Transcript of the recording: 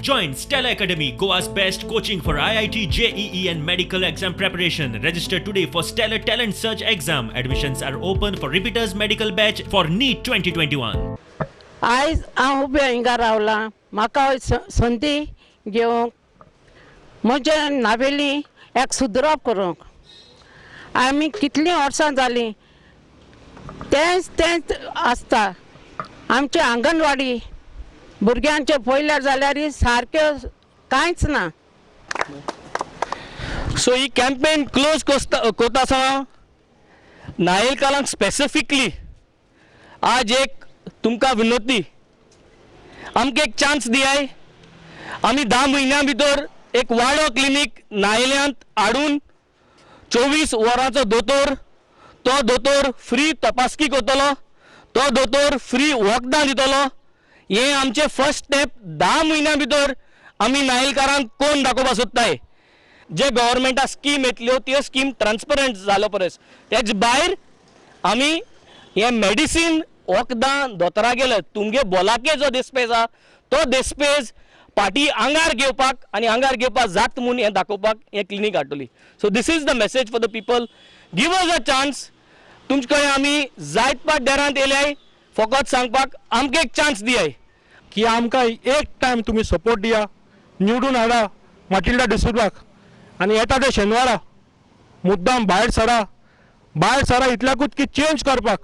Join Stella Academy, Goa's best coaching for IIT, JEE and medical exam preparation. Register today for Stellar Talent Search exam. Admissions are open for repeaters medical batch for NEET 2021. आयज हांव उबें हिंगा रावला. म्हाका संदी घेवंक म्हजे नावेली एक सुदरप करूंक. आमी कितलीं वर्सां जालीं तेंच आसता. आमचे आंगणवाडी भुरग्यांचे पयल्यार जाल्यार सारक्यो कांयच ना. सो ही कॅम्पेन क्लोज कोता आसा नायलकालांक स्पेसिफिकली आज एक तुमकां विनंती, आमकां एक चान्स दियाय. आमी 10 म्हयन्यां भितर एक वाडो क्लिनीक नायल्यांत हाडून 24 वरांचो दोतोर, तो दोतोर फ्री तपासकी करतलो, तो दोतोर फ्री वखदां दितलो. हे आमचे फर्स्ट स्टेप. 10 म्हयन्यां भितर आमी नायलकारांक कोण दाखोवपाक सोदताय. जे गव्हर्मेंटा स्कीम येतल्यो त्यो स्कीम ट्रान्सपरंट जालो परस तेज भायर आमी हे मेडिसीन वखदां दोतोरा गेले तुमगे बोलाके जो देस्पेज आसा तो देस्पेज पाटी आंगार घेवपाक आनी आंगार घेवपाक जात म्हणून हे दाखोवपाक हे क्लिनीक हाडटली. So this is the message for the people. Give us a chance. तुमचे कडेन आमी जायत पाट डेरांत येयल्याय फकत सांगपाक आमकां एक चान्स दियाय की आमकां एक टायम तुमी सपोर्ट दिया, निवडून हाडा माटिल्डा डिसुलाक आनी येता ते शेनवारा मुद्दाम भायर सरा इतल्याकूच की चेंज करपाक